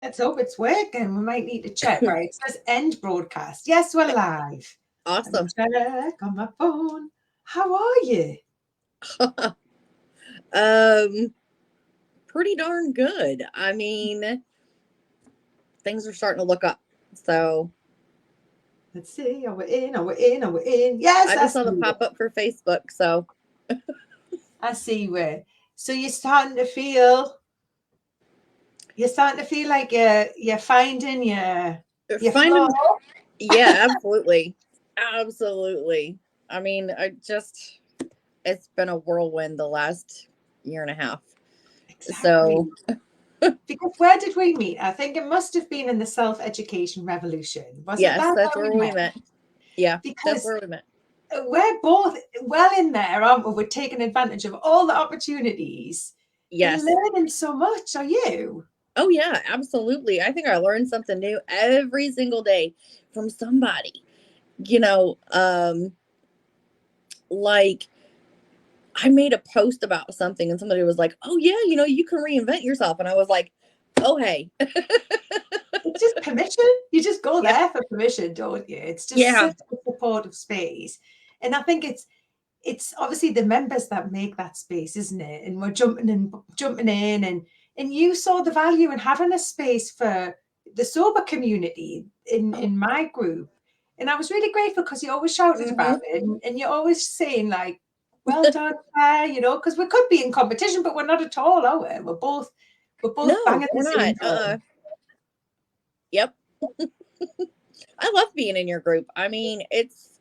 Let's hope it's working. We might need to check. Right, it says end broadcast. Yes, we're live. Awesome. Let me check on my phone. How are you? um, Pretty darn good. I mean, things are starting to look up. So Let's see. Are we in? Are we in? Are we in? Yes, I I just saw see the you. pop up for Facebook. So I see you. So you're starting to feel like you're finding your flow. finding, yeah, absolutely. Absolutely. I mean, it's been a whirlwind the last year and a half. Exactly. So, Because where did we meet? I think it must have been in the self-education revolution. Was it yes, that that's where we where we met? met. Yeah, that's Because where we met. we're both well in there, aren't we? We're taking advantage of all the opportunities and Yes. learning so much. Are you? Oh, yeah, absolutely. I think I learned something new every single day from somebody. You know, like I made a post about something and somebody was like, "Oh yeah, you can reinvent yourself." And I was like, "Oh hey." It's just permission. You just go Yeah. there for permission, don't you? It's just Yeah. such a supportive space. And I think it's obviously the members that make that space, isn't it? And we're jumping in and you saw the value in having a space for the sober community in my group. And I was really grateful because you always shouted about Mhm. it and you're always saying like, well done, Claire, because we could be in competition, but we're not at all, are we? We're both No, banging we're the not. same drum. Yep. I love being in your group. I mean, it's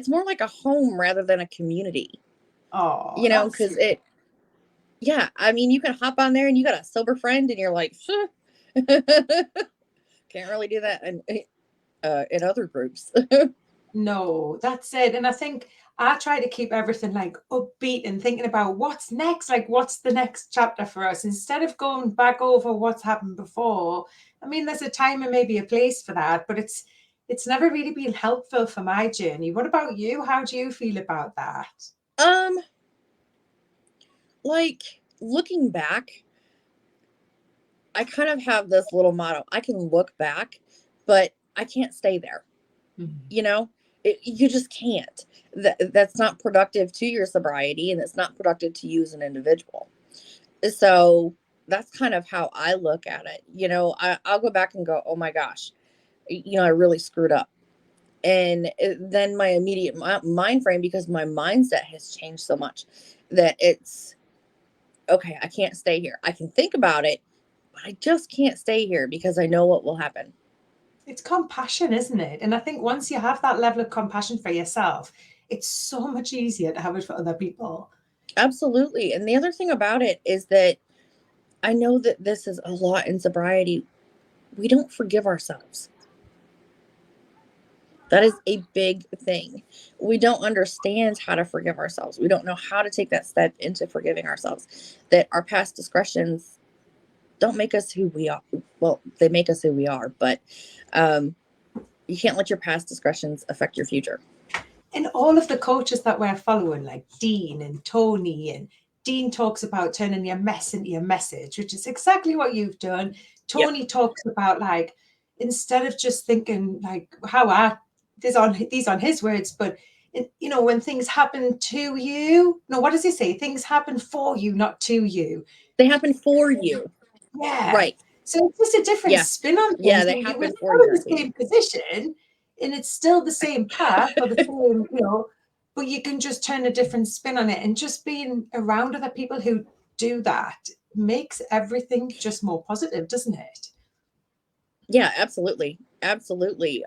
more like a home rather than a community. Oh, that's Cuz it yeah, I mean, you can hop on there and you got a sober friend and you're like, "Sure." Can't really do that in other groups. no, that's it. And I think I try to keep everything like upbeat and thinking about what's next, like what's the next chapter for us instead of going back over what's happened before. I mean, there's a time and maybe a place for that, but it's never really been helpful for my journey. What about you? How do you feel about that? um like looking back, I kind of have this little motto. I can look back, but I can't stay there. Mhm. You know, you just can't. That's not productive to your sobriety and it's not productive to you as an individual. So that's kind of how I look at it. I'll go back and go, oh my gosh, I really screwed up. And then my immediate mind frame, because my mindset has changed so much that it's okay, I can't stay here. I can think about it, but I just can't stay here because I know what will happen. It's compassion, isn't it? And I think once you have that level of compassion for yourself, it's so much easier to have it for other people. Absolutely. And the other thing about it is that I know that this is a lot in sobriety. We don't forgive ourselves. That is a big thing. We don't understand how to forgive ourselves. We don't know how to take that step into forgiving ourselves. That our past discretions don't make us who we are. Well, they make us who we are, but um, you can't let your past discretions affect your future. And all of the coaches that we're following, like Dean and Tony, and Dean talks about turning your mess into your message, which is exactly what you've done. Yep. Tony talks about like instead of just thinking like how I these on his words, but when things happen to you, no, what does he say? Things happen for you, not to you. They happen for you. Yeah. Right. So it's just a different Yeah. spin on Yeah. things, They and we're happen for still you, in not the to you. same position, and it's still the same path or the same, but you can just turn a different spin on it. And just being around other people who do that makes everything just more positive, doesn't it? Yeah, absolutely. Absolutely.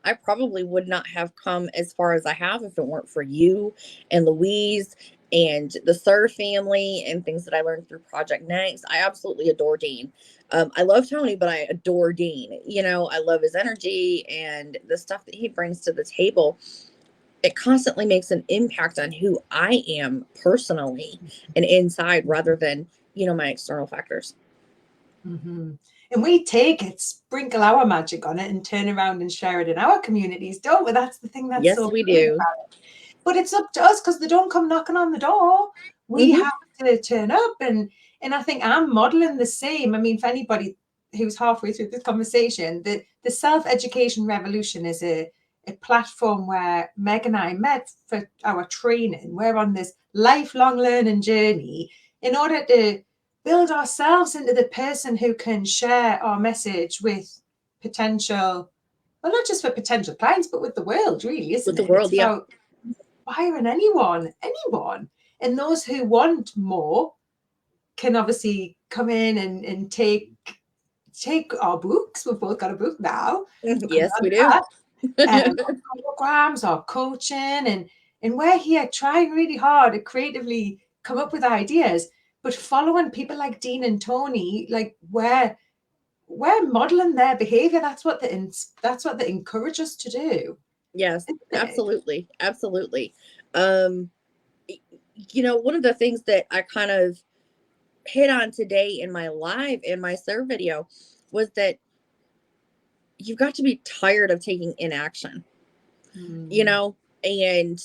I probably would not have come as far as I have if it weren't for you and Louise and the Sir family and things that I learned through Project Next. I absolutely adore Dean. I love Tony, but I adore Dean. I love his energy and the stuff that he brings to the table. It constantly makes an impact on who I am personally and inside rather than, my external factors. Mm-hmm. And we take it, sprinkle our magic on it, and turn around and share it in our communities, don't we? That's the thing that's Yes, so we great. do. But it's up to us because they don't come knocking on the door. We Hmm. have to turn up, and I think I'm modeling the same. I mean, for anybody who's halfway through this conversation, the self-education revolution is a platform where Meg and I met for our training. We're on this lifelong learning journey in order to build ourselves into the person who can share our message with potential, well, not just for potential clients, but with the world, really, isn't With it? the world, It's about inspiring anyone. And those who want more can obviously come in and take our books. We've both got a book now. Yes, we do. Programs or coaching, and we're here trying really hard to creatively come up with ideas, but following people like Dean and Tony, like we're modeling their behavior. That's what they encourage us to do. Yes, absolutely. Absolutely. Um, one of the things that I kind of hit on today in my serve video was that you've got to be tired of taking inaction, and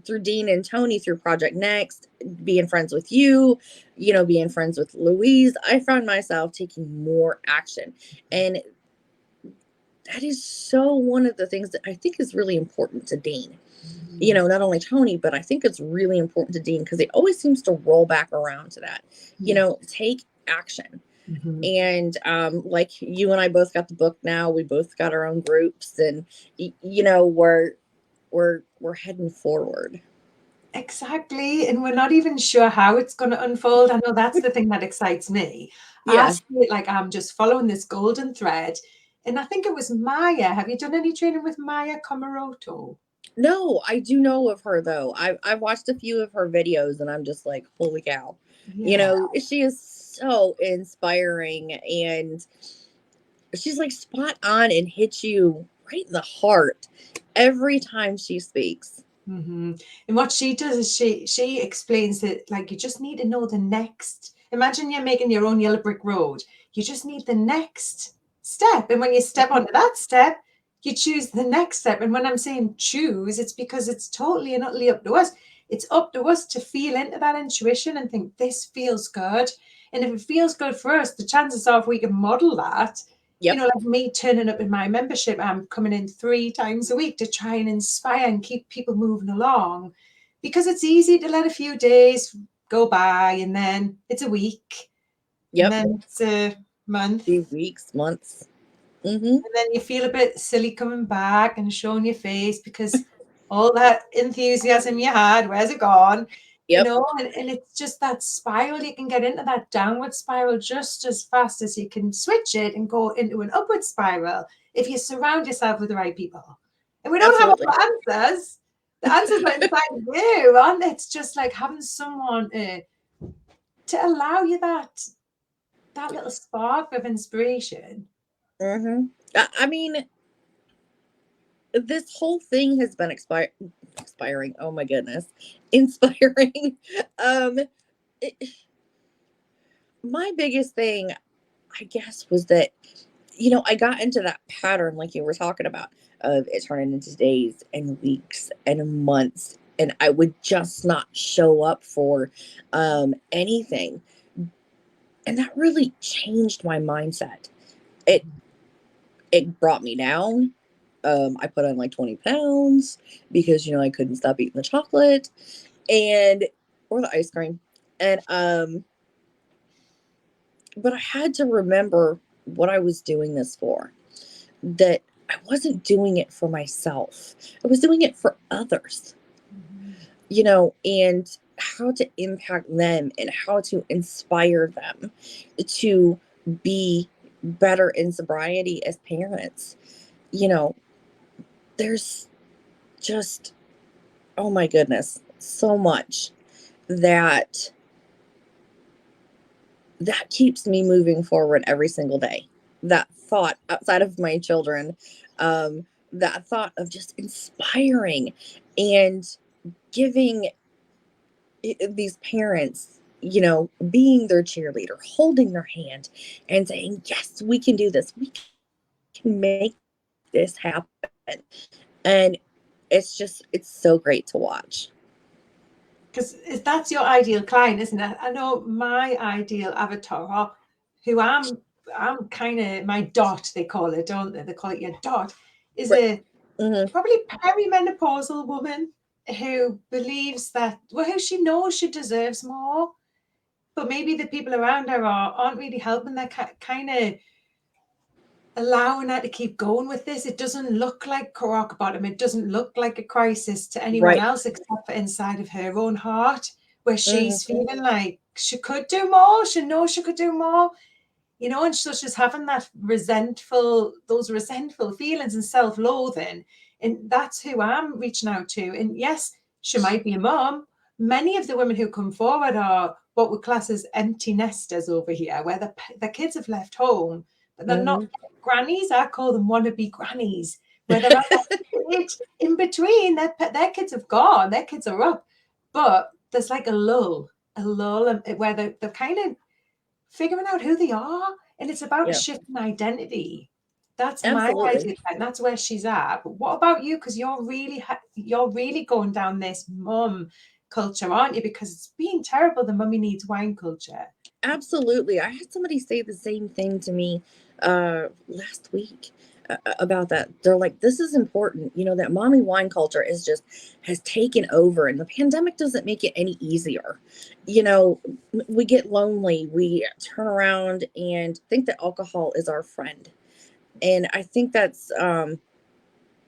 through Dean and Tony, through Project Next, being friends with you, being friends with Louise, I found myself taking more action. And that is so one of the things that I think is really important to Dean. Not only Tony, but I think it's really important to Dean because he always seems to roll back around to that, take action. And like you and I both got the book now, we both got our own groups, and we're heading forward. Exactly. And we're not even sure how it's going to unfold. I know that's the thing that excites me. Yeah. I see it like I'm just following this golden thread. And I think it was Maya. Have you done any training with Maya Komoroto? No, I do know of her though. I've watched a few of her videos and I'm just like, holy cow. Yeah. She is so inspiring, and she's like spot on and hits you right in the heart every time she speaks. And what she does is she explains that, like, you just need to know the next. Imagine you're making your own yellow brick road. You just need the next step. And when you step onto that step, you choose the next step. And when I'm saying choose, it's because it's totally and utterly up to us. It's up to us to feel into that intuition and think, this feels good. And if it feels good for us, the chances are if we can model that, Yep. like me turning up in my membership, I'm coming in 3 times a week to try and inspire and keep people moving along, because it's easy to let a few days go by and then it's a week. Yep. And then it's a month. Few weeks, months. And then you feel a bit silly coming back and showing your face because all that enthusiasm you had, where's it gone? Yep. And it's just that spiral. You can get into that downward spiral just as fast as you can switch it and go into an upward spiral if you surround yourself with the right people. And we don't Absolutely. have all the answers. The answers are inside of you, aren't they? It's just like having someone to allow you that little spark of inspiration. I mean, this whole thing has been expiring. Oh my goodness, inspiring. My biggest thing, I guess, was that I got into that pattern like you were talking about of it turning into days and weeks and months, and I would just not show up for anything, and that really changed my mindset. It brought me down. I put on like 20 pounds because, I couldn't stop eating the chocolate or the ice cream. And, but I had to remember what I was doing this for, that I wasn't doing it for myself. I was doing it for others, and how to impact them and how to inspire them to be better in sobriety as parents. There's just, oh my goodness, so much that keeps me moving forward every single day. That thought outside of my children, that thought of just inspiring and giving these parents, being their cheerleader, holding their hand and saying, yes, we can do this. We can make this happen. And it's so great to watch. Because that's your ideal client, isn't it? I know my ideal avatar, who I'm I'm kind of my dot, they call it, don't they? They call it your dot, is Right. a Hmm. probably perimenopausal woman who believes that, well, who she knows she deserves more, but maybe the people around her aren't really helping. They're kind of allowing her to keep going with this. It doesn't look like rock bottom. It doesn't look like a crisis to anyone Right. else except for inside of her own heart, where Hmm. she's feeling like she could do more. She knows she could do more, and so she's having those resentful feelings and self-loathing. And that's who I'm reaching out to. And yes, she might be a mom. Many of the women who come forward are what we class as empty nesters over here, where the kids have left home, but they're not Hmm. grannies. I call them wannabe grannies, where they're at that stage in between. Their kids have gone, their kids are up, but there's like a lull where they're kind of figuring out who they are, and it's about a Yeah, shift in identity. That's my absolutely. idea, and that's where she's at. But what about you? Because you're really going down this mum culture, aren't you? Because it's been terrible, the mummy needs wine culture. Absolutely. I had somebody say the same thing to me last week about that. They're like, this is important. That mommy wine culture has taken over, and the pandemic doesn't make it any easier. We get lonely. We turn around and think that alcohol is our friend. And I think I'm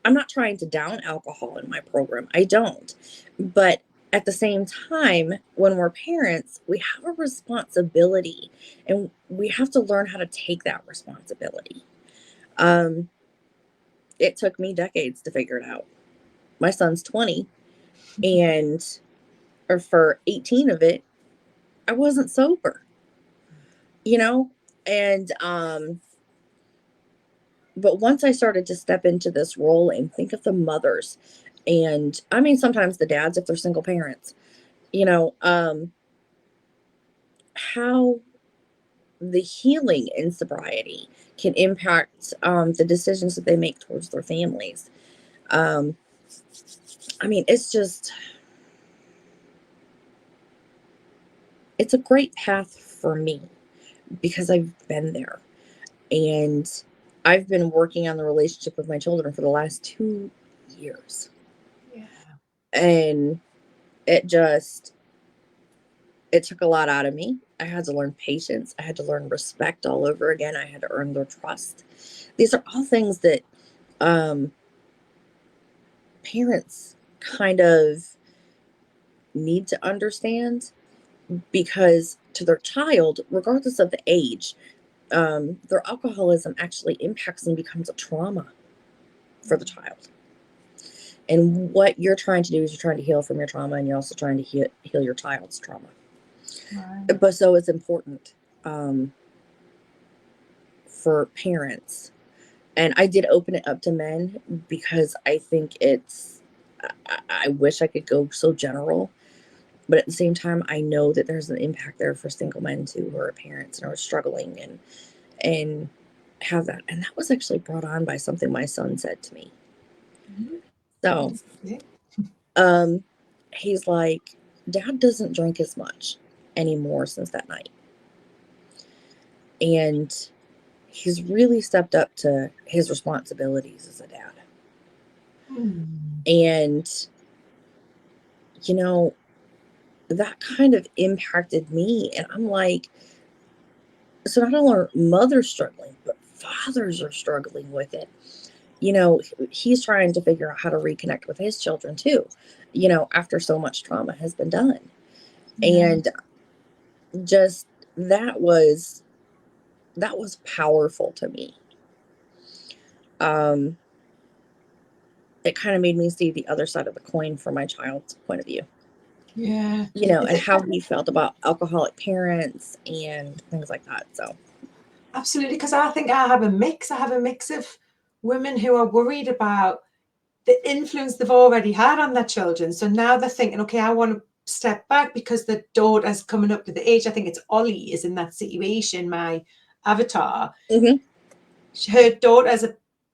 not trying to down alcohol in my program. I don't. But at the same time, when we're parents, we have a responsibility, and we have to learn how to take that responsibility. Um, it took me decades to figure it out. My son's 20, and or for 18 of it, I wasn't sober, you know? And but once I started to step into this role and think of the mothers, and I mean sometimes the dads if they're single parents, you know, how the healing in sobriety can impact the decisions that they make towards their families. Um, I mean, it's a great path for me because I've been there, and I've been working on the relationship with my children for the last 2 years. Yeah. And it just, it took a lot out of me. I had to learn patience. I had to learn respect all over again. I had to earn their trust. These are all things that um, parents kind of need to understand, because to their child, regardless of the age, their alcoholism actually impacts and becomes a trauma for the child. And what you're trying to do is you're trying to heal from your trauma, and you're also trying to heal your child's trauma. Right. But so it's important um, for parents. And I did open it up to men because I think I wish I could go so general. But at the same time, I know that there's an impact there for single men too, who are parents and are struggling and have that. And that was actually brought on by something my son said to me. So Yeah. um, he's like, Dad doesn't drink as much anymore since that night. And he's really stepped up to his responsibilities as a dad. And, you know, that kind of impacted me. And I'm like, so not only are mothers struggling, but fathers are struggling with it. He's trying to figure out how to reconnect with his children too, after so much trauma has been done. Yeah. And just that was powerful to me. Um, it kind of made me see the other side of the coin from my child's point of view, Yeah. and how he felt about alcoholic parents and things like that. So, Absolutely, because I think I have a mix. I have a mix of women who are worried about the influence they've already had on their children. So now they're thinking, okay, I want to step back because the daughter's coming up to the age. I think it's Ollie is in that situation, my avatar. mhm. Her daughter's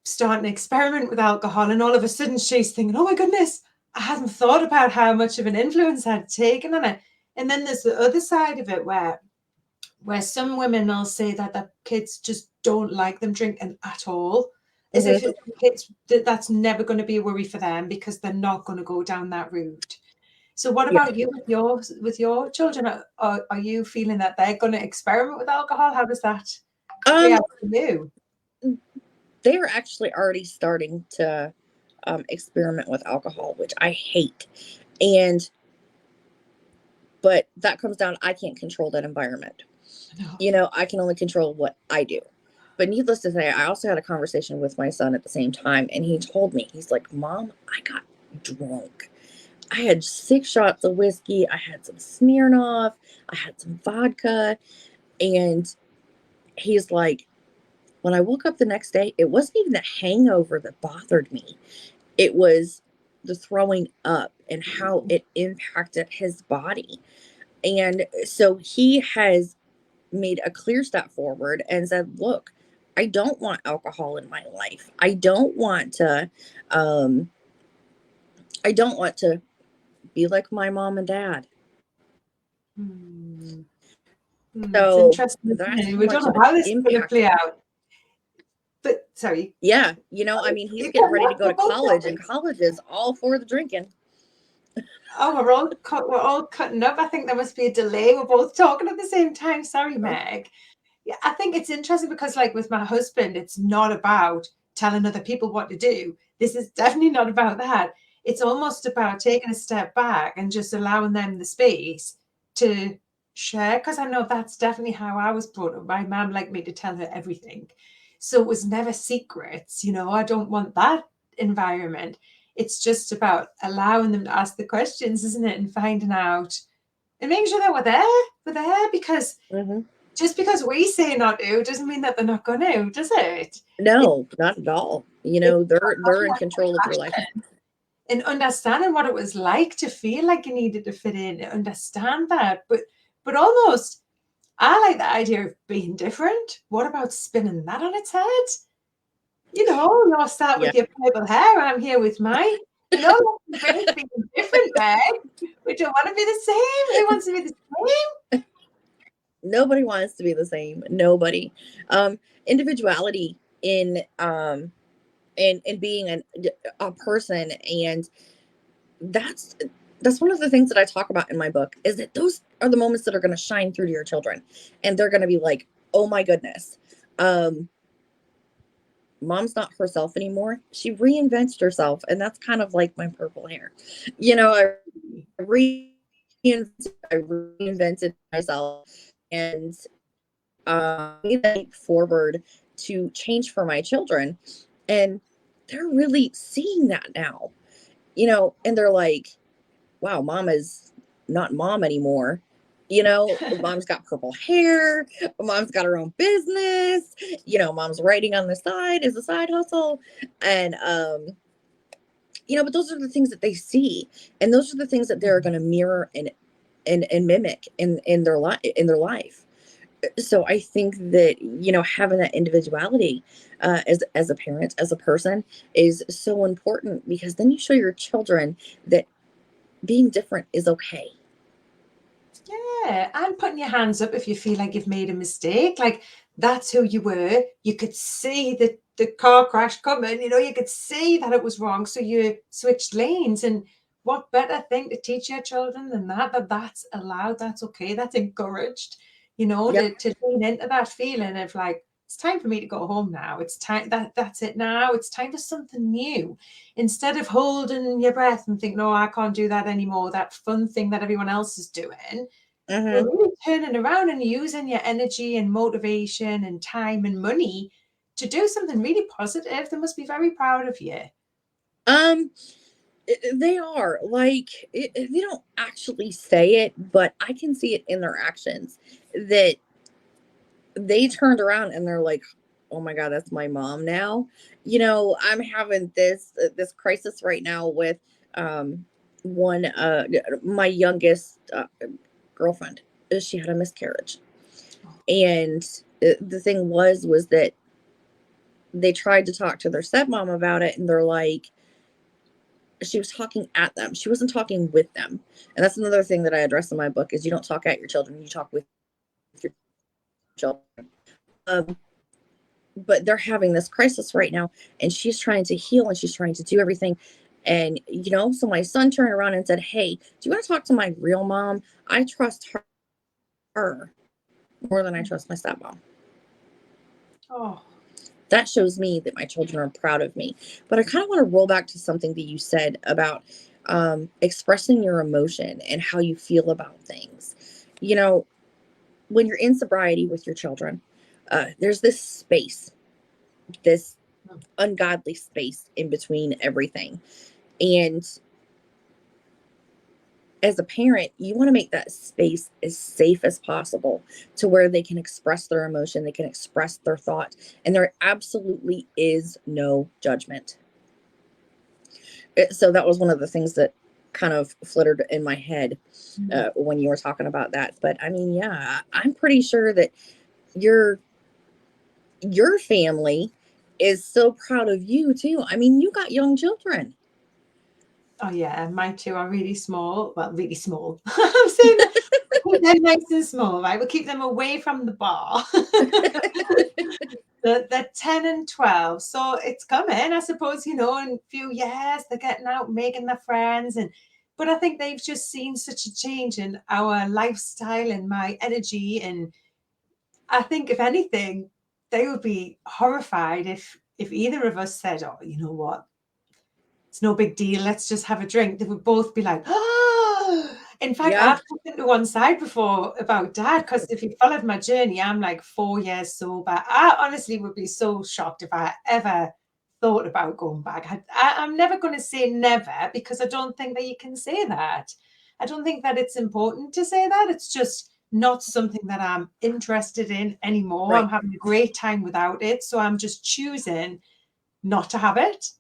starting to experiment with alcohol, and all of a sudden she's thinking, oh my goodness, I hadn't thought about how much of an influence I'd taken on it. And then there's the other side of it where where some women will say that the kids just don't like them drinking at all, as if Mm-hmm. kids that's never going to be a worry for them because they're not going to go down that route. So what Yeah. about you with your children? Are you feeling that they're going to experiment with alcohol? How does that play Um, out for you? they're actually already starting to experiment with alcohol, which I hate. And but that comes down, I can't control that environment. No. I can only control what I do. But needless to say, I also had a conversation with my son at the same time, and he told me, he's like, Mom, I got drunk. I had 6 shots of whiskey. I had some Smirnoff. I had some vodka. And he's like, when I woke up the next day, it wasn't even the hangover that bothered me. It was the throwing up and how it impacted his body. And so he has made a clear step forward and said, look, I don't want alcohol in my life. Um, I don't want to be like my mom and dad. Hmm. It's So interesting, isn't that's it? how We don't much know of an how this is going to impact play it. out. But sorry, Yeah. I mean, he's you getting can ready to look. go We're to both college, and talking. college is all for the drinking. Oh, we're all cutting up. I think there must be a delay. We're both talking at the same time. Sorry, Oh, Meg. Yeah, I think it's interesting because, like with my husband, it's not about telling other people what to do. This is definitely not about that. It's almost about taking a step back and just allowing them the space to share. Because I know that's definitely how I was brought up. My mom liked me to tell her everything. So it was never secrets. I don't want that environment. It's just about allowing them to ask the questions, isn't it? And finding out and making sure that we're there. We're there because mm-hmm. just because we say not to doesn't mean that they're not going to, does it? It, No, not at all. it's They're in about control of their life. compassion and understanding what it was like to feel like you needed to fit in, to understand that. But almost, I like the idea of being different. What about spinning that on its head? You'll start Yeah. with your purple hair. I'm here with my, being different, Meg. We don't want to be the same. Who wants to be the same? Nobody wants to be the same. Nobody. Individuality in being a person, and that's that's one of the things that I talk about in my book, is that those are the moments that are going to shine through to your children, and they're going to be like, oh my goodness, um mom's not herself anymore. She reinvented herself, and that's kind of like my purple hair. I reinvented myself, and made that leap forward to change for my children, and they're really seeing that now. And they're like, wow, mom is not mom anymore. Mom's got purple hair. Mom's got her own business. Mom's writing on the side as a side hustle. And, but those are the things that they see. And those are the things that they're going to mirror and mimic in their life. So I think that, having that individuality as a parent, as a person, is so important, because then you show your children that being different is okay. Yeah, and putting your hands up if you feel like you've made a mistake. Like that's who you were. You could see the car crash coming, you could see that it was wrong. So you switched lanes. And what better thing to teach your children than that's allowed, that's okay, that's encouraged, Yep. to lean into that feeling of like, it's time for me to go home now. It's time that's it now. It's time for something new. Instead of holding your breath and think, no, I can't do that anymore, that fun thing that everyone else is doing, you're Mm-hmm. really turning around and using your energy and motivation and time and money to do something really positive. They must be very proud of you. Um, they are like, they don't actually say it, but I can see it in their actions, that they turned around and they're like, oh my god, that's my mom now. I'm having this crisis right now with one my youngest girlfriend. She had a miscarriage, and the thing was that they tried to talk to their stepmom about it, and they're like, she was talking at them, she wasn't talking with them. And that's another thing that I address in my book, is you don't talk at your children, you talk with your children. children. But they're having this crisis right now, and she's trying to heal and she's trying to do everything. And, so my son turned around and said, "Hey, do you want to talk to my real mom? I trust her more than I trust my stepmom." Oh. That shows me that my children are proud of me. But I kind of want to roll back to something that you said about expressing your emotion and how you feel about things. When you're in sobriety with your children, there's this space, this ungodly space in between everything. And as a parent, you want to make that space as safe as possible to where they can express their emotion, they can express their thought, and there absolutely is no judgment. So that was one of the things that kind of flittered in my head when you were talking about that. But I mean, yeah, I'm pretty sure that your family is so proud of you too. I mean, you got young children. Oh yeah, my two are really small. Well, really small. I'm saying they're nice and small, right? We'll keep them away from the bar. They're 10 and 12. So it's coming, I suppose, in a few years, they're getting out, making their friends. But I think they've just seen such a change in our lifestyle and my energy. And I think, if anything, they would be horrified if either of us said, "Oh, you know what? It's no big deal. Let's just have a drink." They would both be like, "Oh." In fact, Yeah. I've put to one side before about Dad, because if you followed my journey, I'm like 4 years sober. I honestly would be so shocked if I ever thought about going back. I'm never going to say never, because I don't think that you can say that. I don't think that it's important to say that. It's just not something that I'm interested in anymore. Right. I'm having a great time without it. So I'm just choosing not to have it.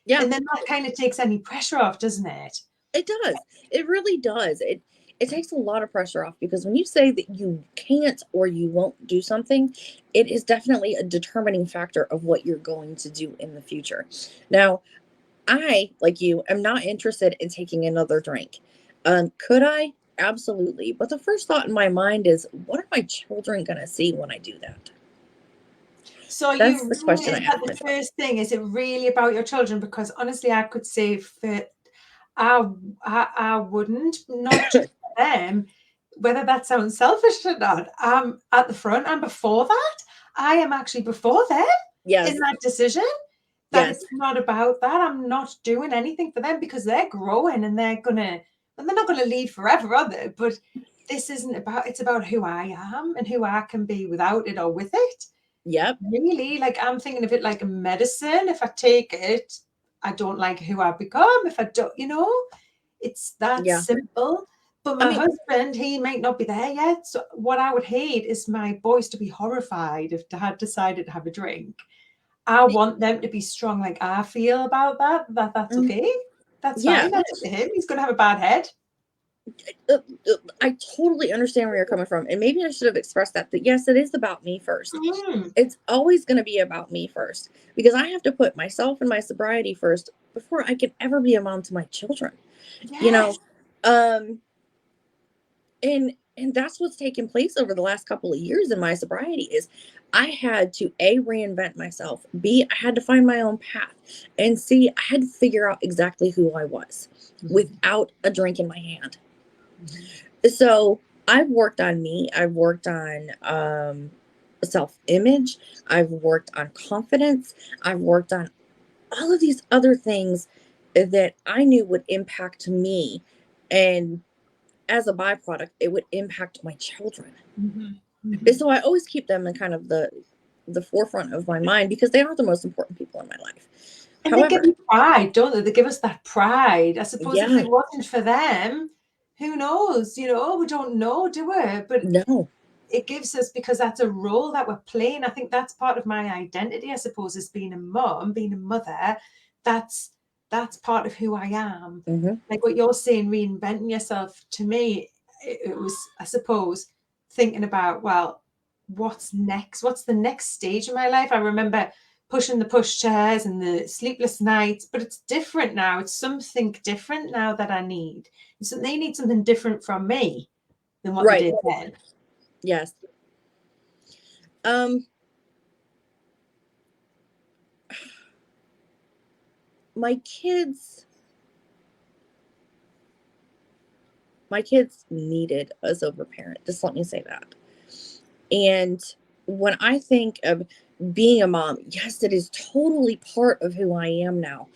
Yeah. And then that kind of takes any pressure off, doesn't it? It does. It really does. It takes a lot of pressure off, because when you say that you can't or you won't do something, it is definitely a determining factor of what you're going to do in the future. Now, I, like you, am not interested in taking another drink. Could I? Absolutely. But the first thought in my mind is, what are my children going to see when I do that? So That's you the question I is that ask the myself. first thing? Is it really about your children? Because honestly, I could say I wouldn't, not just for them. Whether that sounds selfish or not, I'm at the front. I'm before that. I am actually before them Yes. in that decision. That Yes. it's not about that. I'm not doing anything for them, because they're growing and they're not gonna leave forever, are they? But this isn't about. It's about who I am and who I can be without it or with it. Yep. Really, like, I'm thinking of it like a medicine. If I take it, I don't like who I become. If I don't, it's that simple. But my husband, he might not be there yet. So what I would hate is my boys to be horrified if Dad decided to have a drink. I want them to be strong, like I feel about that's okay. That's fine. That's up to him. He's going to have a bad head. I totally understand where you're coming from. And maybe I should have expressed that yes, it is about me first. It's always going to be about me first, because I have to put myself and my sobriety first before I can ever be a mom to my children. Yes. And that's what's taken place over the last couple of years in my sobriety is I had to reinvent myself, B, I had to find my own path, and C, I had to figure out exactly who I was without a drink in my hand. So I've worked on me. I've worked on self-image. I've worked on confidence. I've worked on all of these other things that I knew would impact me. And as a byproduct, it would impact my children. So I always keep them in kind of the forefront of my mind, because they are the most important people in my life. And they give you pride, don't they? They give us that pride. I suppose if it wasn't for them, who knows? We don't know, do we? But no, it gives us, because that's a role that we're playing. I think that's part of my identity, I suppose, is being a mom, being a mother. That's part of who I am. Like what you're saying, reinventing yourself, to me, it was, I suppose, thinking about, well, what's next? What's the next stage of my life? I remember pushing the pushchairs and the sleepless nights, but it's different now. It's something different now that I need. So they need something different from me than what they did then. Yes. Um, my kids, my kids needed a sober parent. Just let me say that. And when I think of being a mom, yes, it is totally part of who I am now.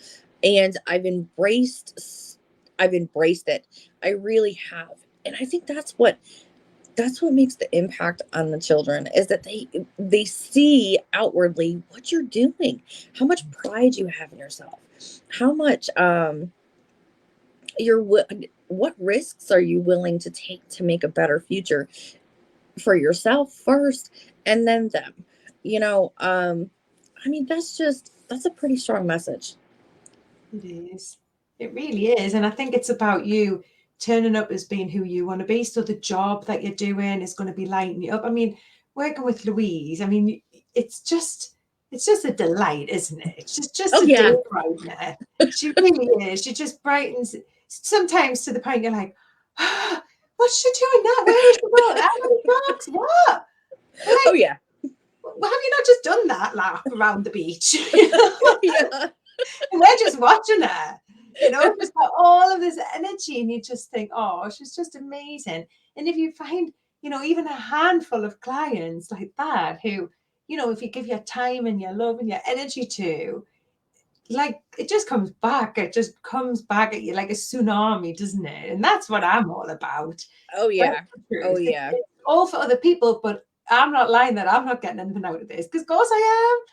And I've embraced it. I really have. And I think that's what makes the impact on the children, is that they see outwardly what you're doing, how much pride you have in yourself, how much you're what risks are you willing to take to make a better future for yourself first, and then them. You know, I mean, that's a pretty strong message. It is. It really is. And I think it's about you turning up as being who you want to be. So the job that you're doing is going to be lighting you up. I mean, working with Louise, I mean, it's just a delight, isn't it? It's just Oh a day yeah. brightener. She really is. She just brightens sometimes to the point you're like, ah, what's she doing now? Where is she going? How many dogs? What? Oh Like, yeah. well, have you not just done that lap around the beach? Yeah. And we're just watching her, just got all of this energy, and you just think, oh, she's just amazing. And if you find, even a handful of clients like that who, if you give your time and your love and your energy to, like, it just comes back. It just comes back at you like a tsunami, doesn't it? And that's what I'm all about. Oh That's yeah. the Oh truth. yeah. It's all for other people, but I'm not lying that I'm not getting anything out of this, because of course I am.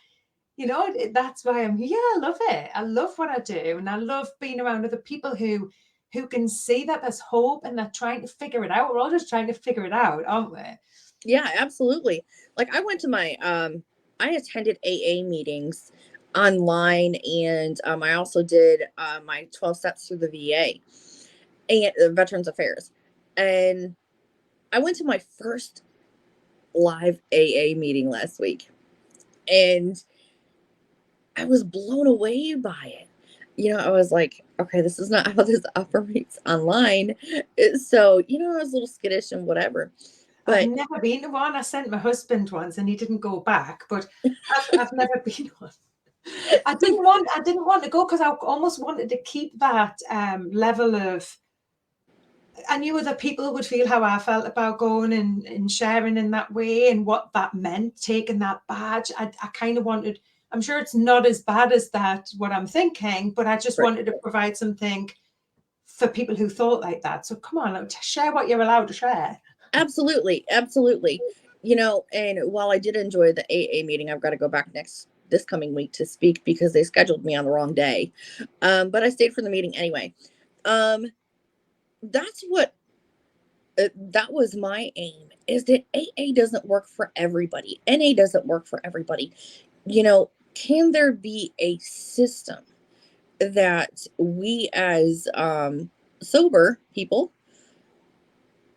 That's why I'm here. I love it. I love what I do, and I love being around other people who can see that there's hope and they're trying to figure it out. We're all just trying to figure it out, aren't we? Yeah, absolutely. Like I went to I attended AA meetings online, and I also did my 12 steps through the VA and Veterans Affairs. And I went to my first live AA meeting last week, and I was blown away by it. I was like, okay, this is not how this operates online. So, I was a little skittish and whatever. I've But never been to one. I sent my husband once and he didn't go back, but I've never been to one. I didn't want to go because I almost wanted to keep that level of. I knew other people would feel how I felt about going and sharing in that way, and what that meant, taking that badge. I kind of wanted, I'm sure it's not as bad as that, what I'm thinking, but I just right, wanted to provide something for people who thought like that. So come on, share what you're allowed to share. absolutely, absolutely. And while I did enjoy the AA meeting, I've got to go back this coming week to speak because they scheduled me on the wrong day. But I stayed for the meeting anyway. Um, that's what that was my aim, is that AA doesn't work for everybody. NA doesn't work for everybody. Can there be a system that we as sober people,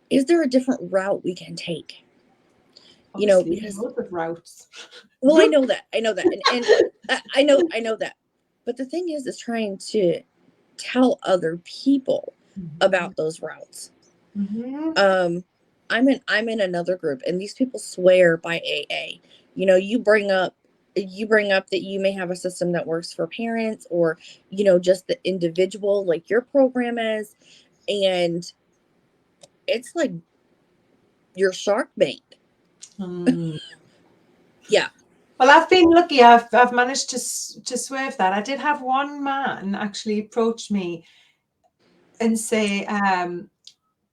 is there a different route we can take? Obviously, Because, loads of routes. well, I know that, and I know that, but the thing is trying to tell other people Mhm. about those routes. Mhm. Um, I'm in another group, and these people swear by AA. You bring up that you may have a system that works for parents, or just the individual, like your program is, and it's like your shark bait. Mm. Yeah. Well, I've been lucky. I've managed to swerve that. I did have one man actually approach me and say,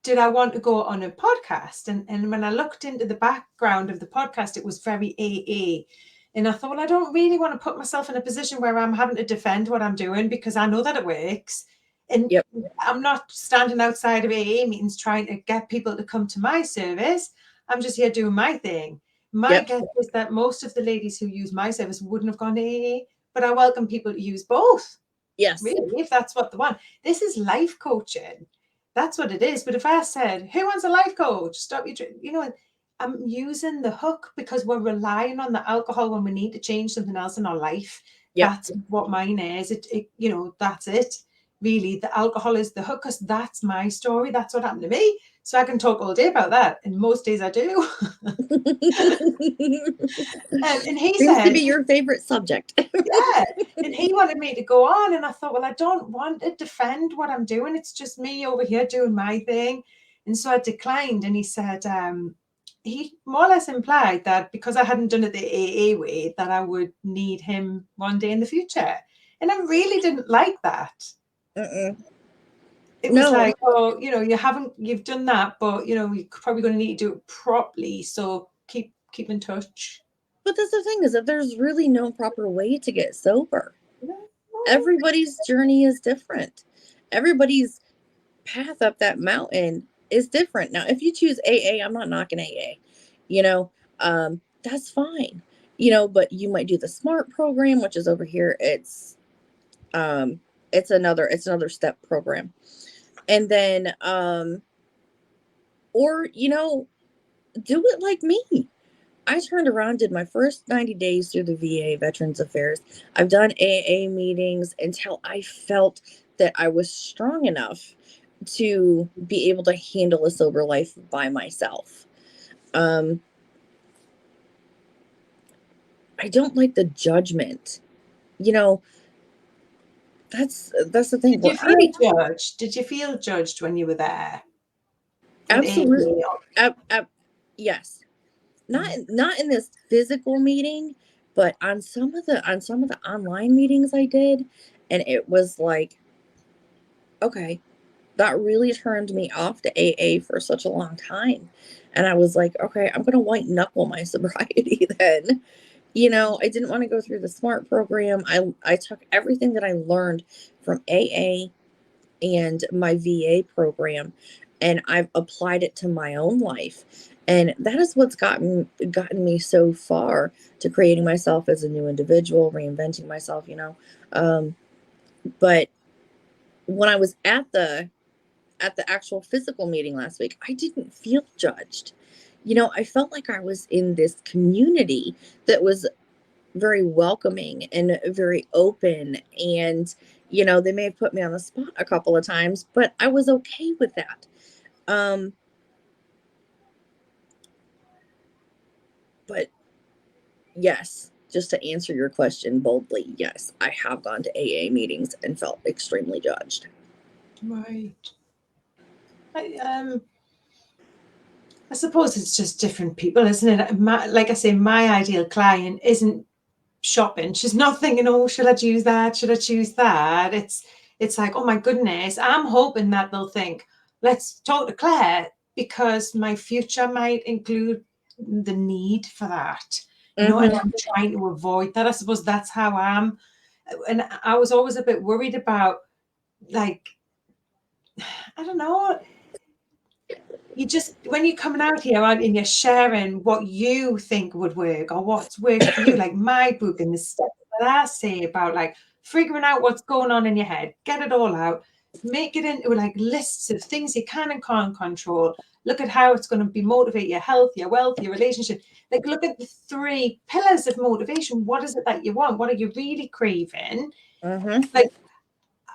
did I want to go on a podcast? And when I looked into the background of the podcast, it was very AA. And I thought, well, I don't really want to put myself in a position where I'm having to defend what I'm doing, because I know that it works. And Yep. I'm not standing outside of AA meetings trying to get people to come to my service. I'm just here doing my thing. My Yep. guess is that most of the ladies who use my service wouldn't have gone to AA, but I welcome people to use both, Yes. really, if that's what they want. This is life coaching. That's what it is. But if I said, who wants a life coach? Stop you. I'm using the hook because we're relying on the alcohol when we need to change something else in our life. Yep. That's what mine is. That's it. really the alcohol is the hook, because that's my story. That's what happened to me. So I can talk all day about that. And most days I do. And he Seems to said, be your favorite subject. yeah. And he wanted me to go on. And I thought, well, I don't want to defend what I'm doing. It's just me over here doing my thing. And so I declined. And he said, he more or less implied that because I hadn't done it the AA way, that I would need him one day in the future. And I really didn't like that. Mm-mm. It was No, like, oh, you've done that, but you're probably going to need to do it properly. So keep in touch. but that's the thing, is that there's really no proper way to get sober. Everybody's journey is different. Everybody's path up that mountain is different. Now, if you choose AA, I'm not knocking AA, you know, that's fine, but you might do the SMART program, which is over here. It's another step program. And then, or, do it like me. I turned around, did my first 90 days through the VA Veterans Affairs. I've done AA meetings until I felt that I was strong enough to be able to handle a sober life by myself. I don't like the judgment. That's the thing. Did you feel judged? Did you feel judged when you were there? Absolutely. Yes. Not in this physical meeting, but on some of the online meetings I did, and it was like, okay, that really turned me off to AA for such a long time. And I was like, okay, I'm going to white knuckle my sobriety then. I didn't want to go through the SMART program. I took everything that I learned from AA and my VA program, and I've applied it to my own life. And that is what's gotten me so far to creating myself as a new individual, reinventing myself, but when I was at the actual physical meeting last week, I didn't feel judged. I felt like I was in this community that was very welcoming and very open. And, they may have put me on the spot a couple of times, but I was okay with that. But yes, just to answer your question boldly, yes, I have gone to AA meetings and felt extremely judged. Right. I suppose it's just different people, isn't it? Like I say, my ideal client isn't shopping. She's not thinking, oh, should I choose that? Should I choose that? It's like, oh my goodness. I'm hoping that they'll think, let's talk to Claire, because my future might include the need for that. And I'm trying to avoid that. I suppose that's how I am. And I was always a bit worried about, like, I don't know, you just, when you're coming out here and you're sharing what you think would work or what's worked for you, like my book and the steps that I say about like figuring out what's going on in your head, get it all out, make it into like lists of things you can and can't control. Look at how it's going to be motivate your health, your wealth, your relationship. Like, look at the 3 pillars of motivation. What is it that you want? What are you really craving? Like,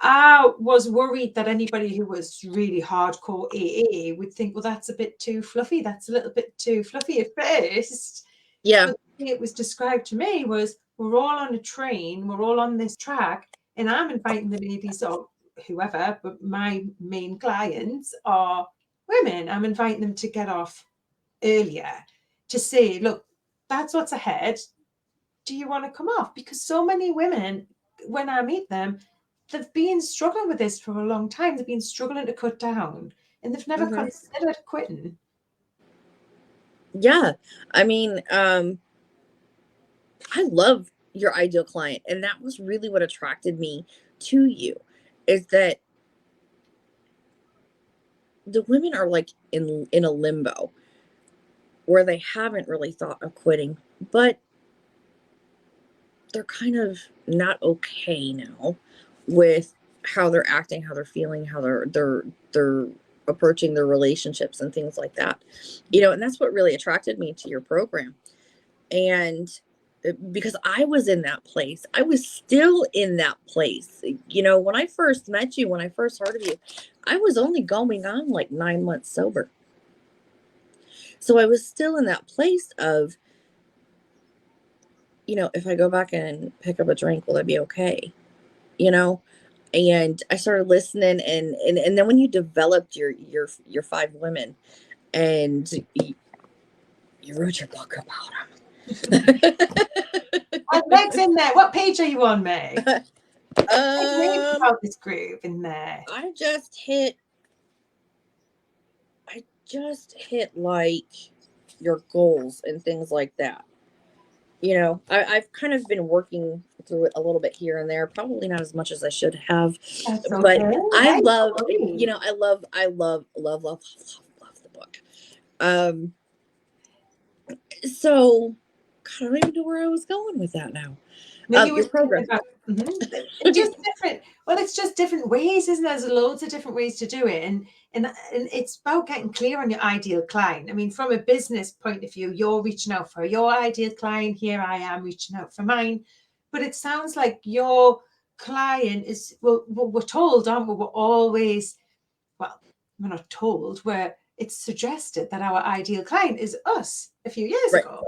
I was worried that anybody who was really hardcore AA would think, well, that's a bit too fluffy. That's a little bit too fluffy at first. Yeah. But the way it was described to me was, we're all on a train, we're all on this track, and I'm inviting the ladies or whoever, but my main clients are women. I'm inviting them to get off earlier, to say, look, that's what's ahead. Do you want to come off? Because so many women, when I meet them, they've been struggling with this for a long time. They've been struggling to cut down, and they've never considered quitting. Yeah. I mean, I love your ideal client. And that was really what attracted me to you, is that the women are like in a limbo where they haven't really thought of quitting, but they're kind of not okay now with how they're acting, how they're feeling, how they're approaching their relationships and things like that. And that's what really attracted me to your program. And because I was in that place. I was still in that place. You know, when I first met you, when I first heard of you, I was only going on like 9 months sober. So I was still in that place of, you know, if I go back and pick up a drink, will that be okay? You know? And I started listening, and then when you developed your 5 women, and you wrote your book about them. And Meg's in there. What page are you on, Meg? Um, about this group in there. I just hit like your goals and things like that. You know, I've kind of been working through it a little bit here and there, probably not as much as I should have. That's But okay. I love, you know, I love the book. So I don't even know where I was going with that now. Maybe Your program. about, just different. Well, it's just different ways, isn't there? There's loads of different ways to do it, and it's about getting clear on your ideal client. I mean, from a business point of view, you're reaching out for your ideal client. Here I am reaching out for mine, but it sounds like your client is. Well, we're told, aren't we? We're always, well, we're not told. Where it's suggested that our ideal client is us a few years ago.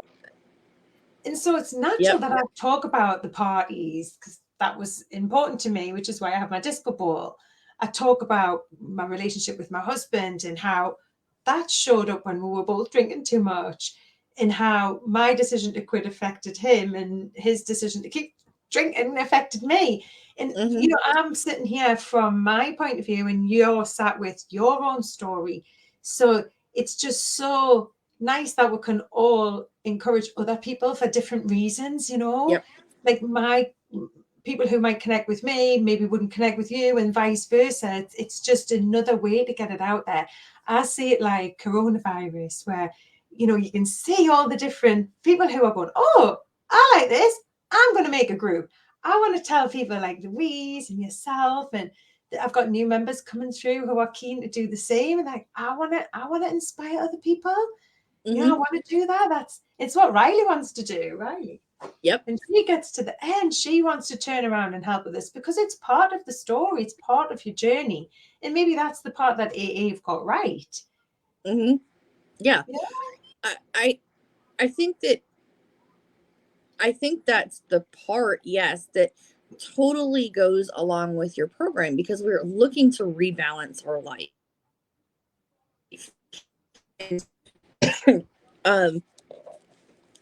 And so it's natural that I talk about the parties because that was important to me, which is why I have my disco ball. I talk about my relationship with my husband and how that showed up when we were both drinking too much, and how my decision to quit affected him and his decision to keep drinking affected me. And, you know, I'm sitting here from my point of view and you're sat with your own story. So it's just so nice that we can all encourage other people for different reasons, you know, like my people who might connect with me maybe wouldn't connect with you and vice versa. It's just another way to get it out there. I see it like coronavirus, where, you know, you can see all the different people who are going, oh, I like this, I'm going to make a group. I want to tell people like Louise and yourself, and I've got new members coming through who are keen to do the same, and like I want to inspire other people. You know, I want to do that. It's what Riley wants to do, Riley. And she gets to the end, she wants to turn around and help with this because it's part of the story, it's part of your journey. And maybe that's the part that AA've got right. Yeah. I think that's the part, yes, that totally goes along with your program, because we're looking to rebalance our life. And,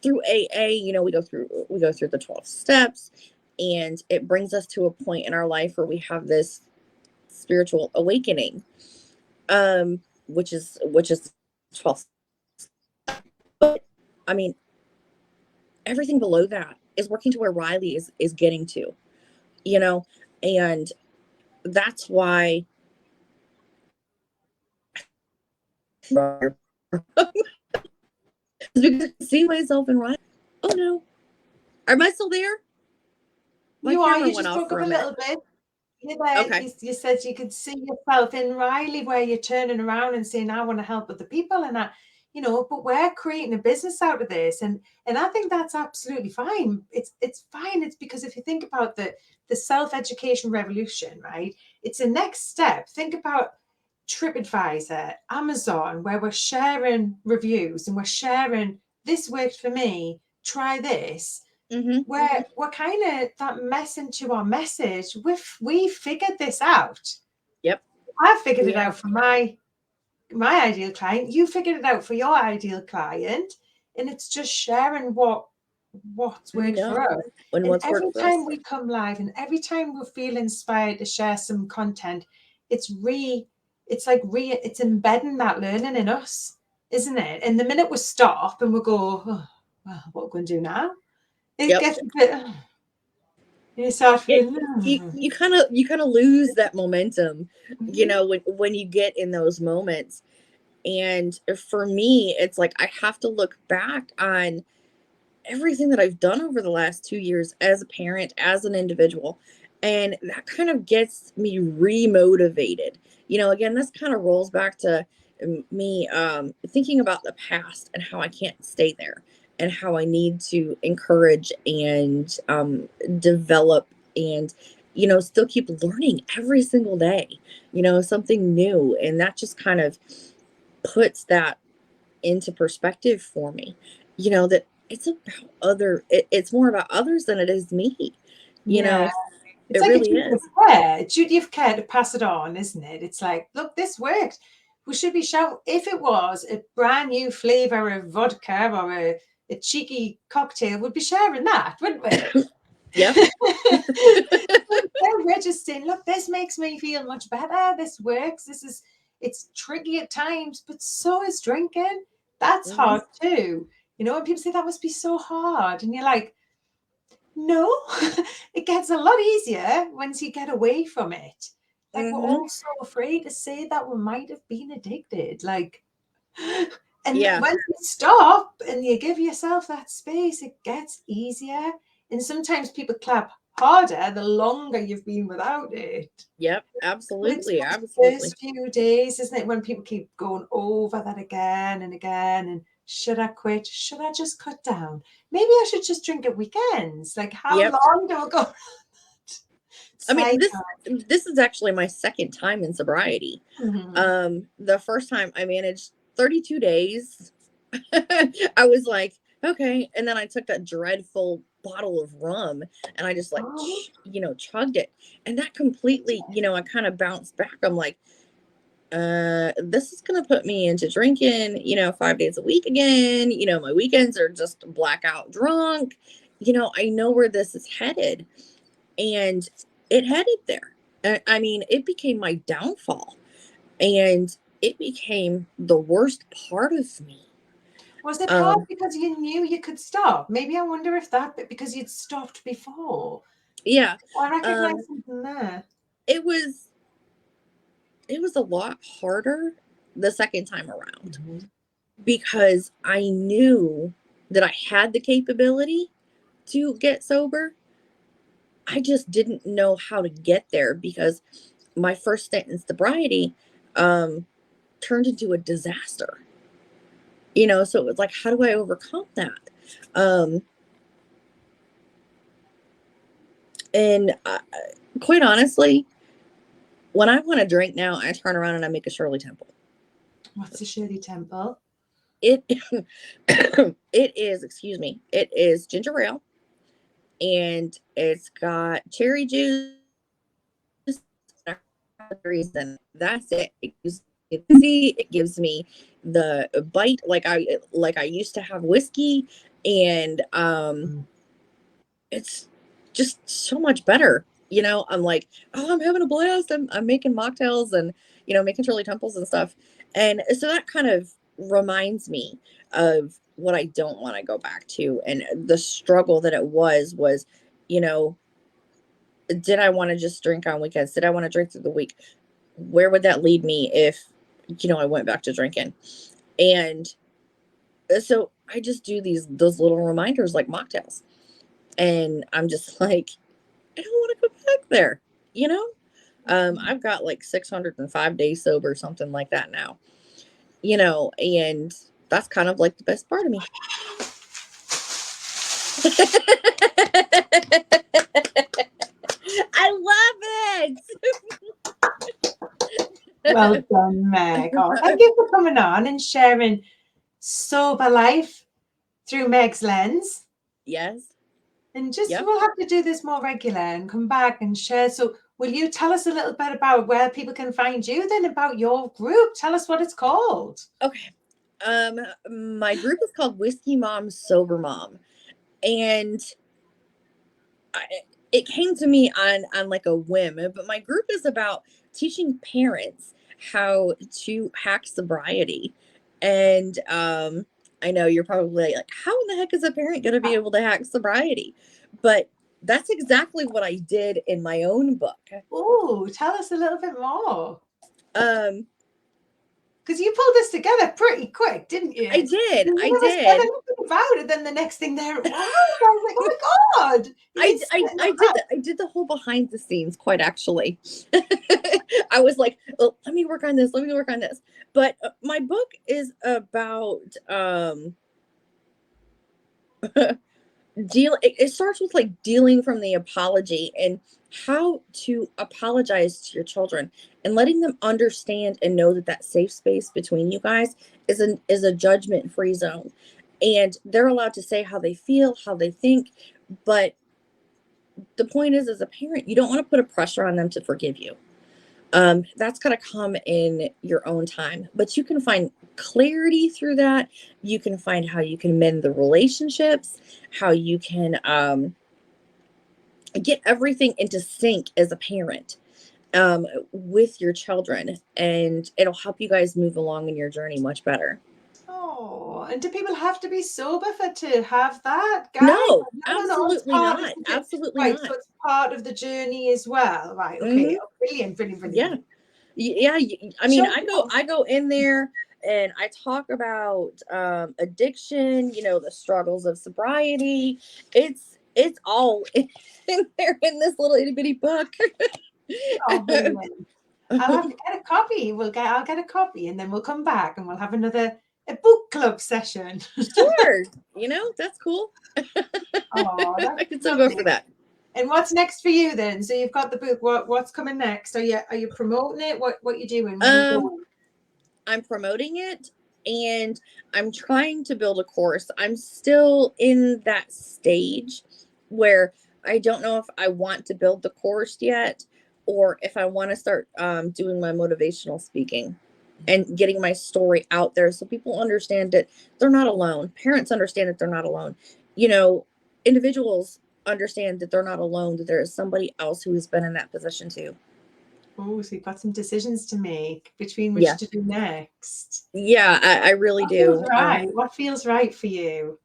through AA, you know, we go through the 12 steps, and it brings us to a point in our life where we have this spiritual awakening, which is 12. But I mean, everything below that is working to where Riley is getting to, you know, and that's why because I see myself in Riley. Oh no, am I still there? You are. You just broke up a little bit. You're there. Okay. You said you could see yourself in Riley, where you're turning around and saying, "I want to help other people," and that, you know. But we're creating a business out of this, and I think that's absolutely fine. It's fine. It's because if you think about the self-education revolution, right? It's a next step. Think about TripAdvisor, Amazon, where we're sharing reviews and we're sharing, this worked for me, try this. We're kind of that messenger to our message. We figured this out. I figured it out for my ideal client. You figured it out for your ideal client, and it's just sharing what's worked for us. And every time we come live, and every time we feel inspired to share some content, it's embedding that learning in us, isn't it? And the minute we stop and we go, oh, well, what are we going to do now? It gets a bit. You start feeling. You kind of lose that momentum, you know, when you get in those moments. And for me, it's like I have to look back on everything that I've done over the last 2 years as a parent, as an individual, and that kind of gets me remotivated. You know, again, this kind of rolls back to me thinking about the past and how I can't stay there, and how I need to encourage and develop and, still keep learning every single day, something new. And that just kind of puts that into perspective for me, that it's about it's more about others than it is me. You Yeah. know, It's it like a really duty of is. care. A duty of care to pass it on, isn't it? It's like, look, this worked. We should be shouting. If it was a brand new flavor of vodka or a cheeky cocktail, we'd be sharing that, wouldn't we? Yep. We're just saying, look, this makes me feel much better. This works. It's tricky at times, but so is drinking. That's Hmm. hard too. And people say that must be so hard. And you're like, no, it gets a lot easier once you get away from it. Like, we're Hmm. all so afraid to say that we might have been addicted. Like, and Yeah. when you stop and you give yourself that space, it gets easier. And sometimes people clap harder the longer you've been without it. Yep. But it's Absolutely. those Absolutely. first few days, isn't it, when people keep going over that again and again, and should I quit? Should I just cut down? Maybe I should just drink at weekends. Like, how Yep. long do I go? I mean, Cycle. this is actually my second time in sobriety. Mhm. The first time I managed 32 days. I was like, okay. And then I took that dreadful bottle of rum and I just like, Oh, chugged it. And that completely, I kind of bounced back. I'm like, this is going to put me into drinking, 5 days a week again. My weekends are just blackout drunk. I know where this is headed. And it headed there. I mean, it became my downfall and it became the worst part of me. was it hard Um, because you knew you could stop? Maybe I wonder if that bit because you'd stopped before. yeah. I recognize Um, something there. it was a lot harder the second time around Mhm. because I knew that I had the capability to get sober. I just didn't know how to get there because my first stint in sobriety um, turned into a disaster. So it was like, how do I overcome that? Um, and quite honestly, when I want to drink now, I turn around and I make a Shirley Temple. What's the Shirley Temple? It it is, excuse me, it is ginger ale and it's got cherry juice reason. That's it. It gives me the it gives me the bite like I used to have whiskey and Mm. it's just so much better. I'm like, oh, I'm having a blast. I'm making mocktails and, making Shirley Temples and stuff. And so that kind of reminds me of what I don't want to go back to. And the struggle that it was, you know, did I want to just drink on weekends? Did I want to drink through the week? Where would that lead me if, I went back to drinking? And so I just do those little reminders like mocktails. And I'm just like, I don't want to go back there, you know? I've got like 605 days sober, something like that now, and that's kind of like the best part of me. I love it. Well done, Meg. Oh, thank you for coming on and sharing sober life through Meg's lens. Yes. And just Yep. we'll have to do this more regular and come back and share. So, will you tell us a little bit about where people can find you then, about your group? Tell us what it's called. Okay. My group is called Whiskey Mom Sober Mom, and I, it came to me on like a whim. But my group is about teaching parents how to hack sobriety, and I know you're probably like, how in the heck is a parent going to be able to hack sobriety? But that's exactly what I did in my own book. Oh, tell us a little bit more. Um, Because you pulled this together pretty quick, didn't you? I did, You I never said did. anything about it. Then the next thing there it was. I was like, oh my God. I, He's I, setting I up did that. I did the whole behind the scenes quite actually. I was like, oh, let me work on this. Let me work on this. But my book is about it starts with like dealing from the apology and how to apologize to your children and letting them understand and know that that safe space between you guys is a judgment free zone, and they're allowed to say how they feel, how they think. But the point is, as a parent, you don't want to put a pressure on them to forgive you. That's going to come in your own time, but you can find clarity through that. You can find how you can mend the relationships, how you can get everything into sync as a parent with your children, and it'll help you guys move along in your journey much better. Oh, and do people have to be sober to have that, guys? No, No, it's absolutely part, not. isn't it? Absolutely Right, so not. it's part of the journey as well. Right, okay. Hmm. Oh, brilliant, brilliant, brilliant, Yeah. brilliant. Yeah. I mean, Show me more. I go in there and I talk about addiction, the struggles of sobriety. It's all in there in this little itty bitty book. Oh, brilliant. I'll have to get a copy. I'll get a copy and then we'll come back and we'll have a book club session. Sure. That's cool. Oh, that's I can still go for lovely. that. And what's next for you then? So you've got the book. What's coming next? Are you promoting it? What you doing? Where are you going? I'm promoting it and I'm trying to build a course. I'm still in that stage where I don't know if I want to build the course yet or if I want to start doing my motivational speaking and getting my story out there so people understand that they're not alone. Parents understand that they're not alone. You know, individuals understand that they're not alone, that there is somebody else who has been in that position too. Oh, so you've got some decisions to make between which Yeah. to do next. Yeah, I really What feels do. right? What feels right for you?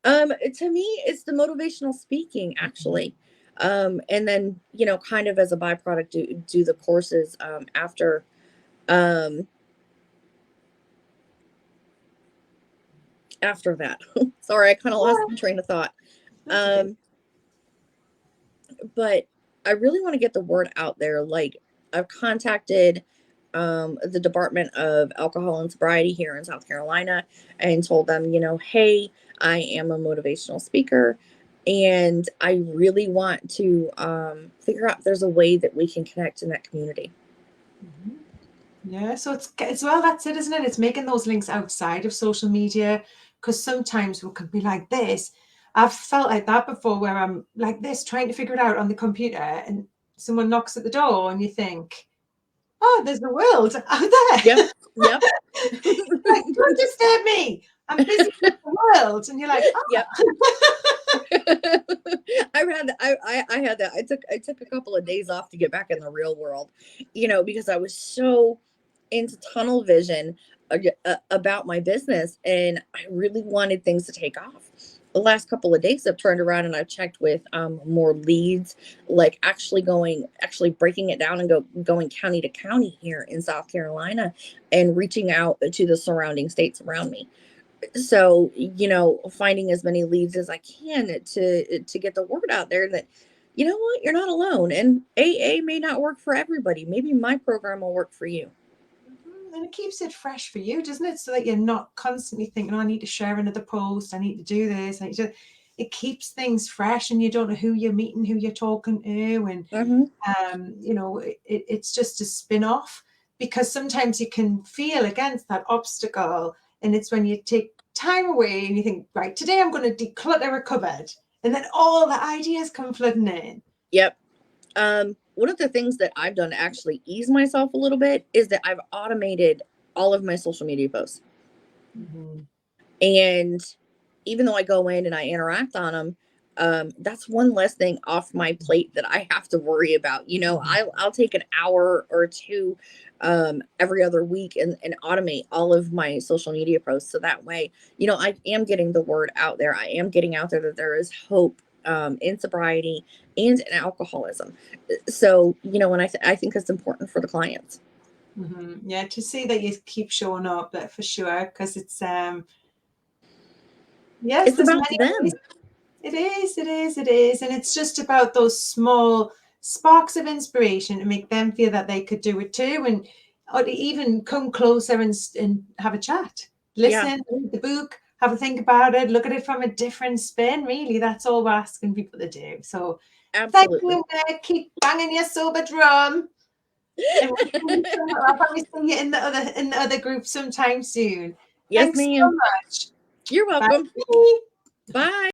To me, it's the motivational speaking, actually. And then, kind of as a byproduct, do the courses um, after that. Sorry, I kind of lost my train of thought. That's okay. Um, but I really want to get the word out there. Like, I've contacted the Department of Alcohol and Sobriety here in South Carolina and told them, hey, I am a motivational speaker and I really want to figure out if there's a way that we can connect in that community. Mhm. Yeah, so it's well, that's it, isn't it? It's making those links outside of social media because sometimes we could be like this. I've felt like that before where I'm like this trying to figure it out on the computer and someone knocks at the door and you think, oh, there's the world out Yep. there. Yep. Like, don't disturb me. I'm busy with the world. And you're like, Yep. oh. I had that. I took a couple of days off to get back in the real world, because I was so into tunnel vision about my business and I really wanted things to take off. The last couple of days I've turned around and I've checked with more leads, like actually breaking it down and going county to county here in South Carolina and reaching out to the surrounding states around me. So, finding as many leads as I can to get the word out there that, you know what, you're not alone. And AA may not work for everybody. Maybe my program will work for you. And it keeps it fresh for you, doesn't it? So that you're not constantly thinking, oh, I need to share another post. I need to do this. It keeps things fresh and you don't know who you're meeting, who you're talking to. And, it's just a spin off because sometimes you can feel against that obstacle. And it's when you take time away and you think, right, today I'm going to declutter a cupboard. And then all the ideas come flooding in. Yep. One of the things that I've done to actually ease myself a little bit is that I've automated all of my social media posts. Mm-hmm. And even though I go in and I interact on them, that's one less thing off my plate that I have to worry about. I'll take an hour or two every other week and automate all of my social media posts. So that way, I am getting the word out there. I am getting out there that there is hope in sobriety and in alcoholism. So, and I think it's important for the clients. Mm-hmm. Yeah, to see that you keep showing up, that for sure, because it's yes, It's there's about many them. ways. It is, and it's just about those small sparks of inspiration to make them feel that they could do it too, or to even come closer and have a chat, Yeah. listen, read the book, have a think about it, look at it from a different spin. Really, that's all we're asking people to do. So thank Absolutely. you, Nick. Keep banging your sober drum. And I'll probably see you in the other group sometime soon. Yes, Thanks so ma'am. much. You're welcome. Bye. Bye.